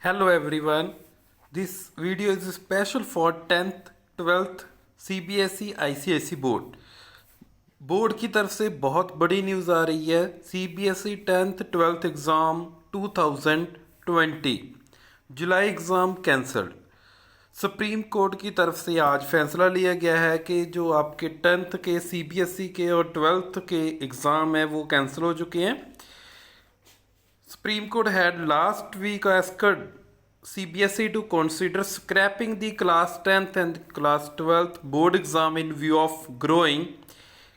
Hello everyone. This video is special for 10th, 12th CBSE ICSE board. Board की तरफ से बहुत बड़ी न्यूज़ आ रही है। CBSE 10th 12th एग्ज़ाम 2020 जुलाई एग्ज़ाम कैंसल्ड। सुप्रीम कोर्ट की तरफ से आज फैसला लिया गया है कि जो आपके 10th के CBSE के और 12th के एग्ज़ाम हैं वो कैंसिल हो चुके हैं। Supreme Court had last week asked CBSE to consider scrapping the class 10th and class 12th board exam in view of growing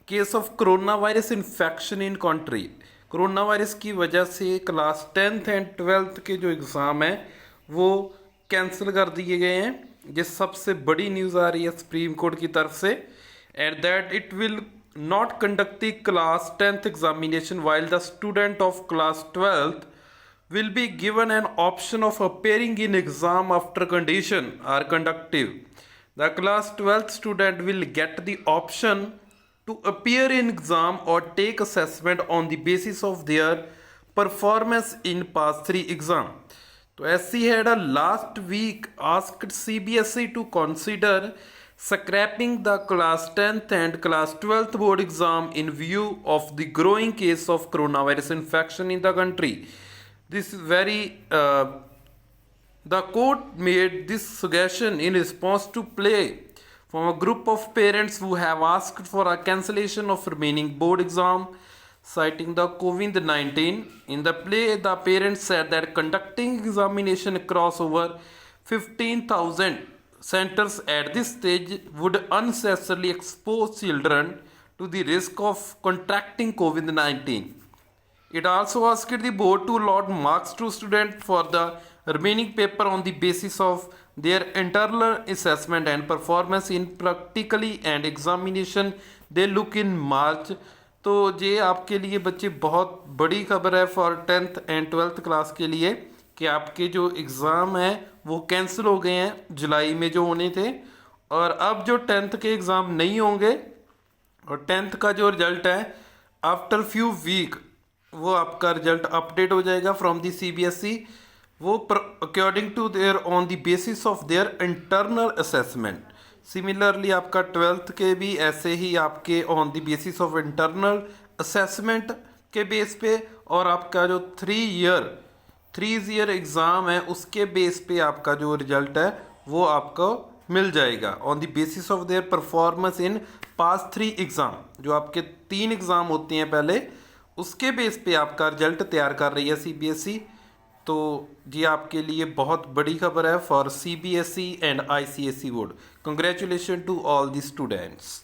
case of coronavirus infection in country। Corona virus की वजह से class 10th and 12th के जो exam हैं वो cancel कर दिए गए हैं। ये सबसे बड़ी न्यूज़ आ रही है सुप्रीम कोर्ट की तरफ से। At that it will not conduct the class 10th examination while the student of class 12th will be given an option of appearing in exam after condition are conductive. The class 12th student will get the option to appear in exam or take assessment on the basis of their performance in past 3 exam. So SC had a last week asked CBSE to consider scrapping the class 10th and class 12th board exam in view of the growing case of coronavirus infection in the country. This is the court made this suggestion in response to play from a group of parents who have asked for a cancellation of remaining board exam citing the COVID-19. In the play, the parents said that conducting examination across over 15,000 centers at this stage would unnecessarily expose children to the risk of contracting COVID-19. It also asked the board to allot marks to students for the remaining paper on the basis of their internal assessment and performance in practically and examination they look in March। तो ये आपके लिए बच्चे बहुत बड़ी खबर है for 10th and 12th class के लिए कि आपके जो एग्ज़ाम हैं वो कैंसिल हो गए हैं जुलाई में जो होने थे, और अब जो 10th के एग्ज़ाम नहीं होंगे और 10th का जो रिज़ल्ट है आफ्टर फ्यू वीक वो आपका रिज़ल्ट अपडेट हो जाएगा फ्रॉम दी CBSE। वो according to their on the basis of their internal assessment. Similarly आपका 12th के भी ऐसे ही आपके on the basis of internal assessment के बेस पे, और आपका जो 3 ईयर एग्ज़ाम है उसके बेस पे आपका जो रिज़ल्ट है वो आपको मिल जाएगा on the basis of their performance in past 3 exam. जो आपके 3 एग्ज़ाम होते हैं पहले उसके बेस पे आपका रिजल्ट तैयार कर रही है CBSE। तो ये आपके लिए बहुत बड़ी खबर है for CBSE and ICSE board. Congratulation to all the students.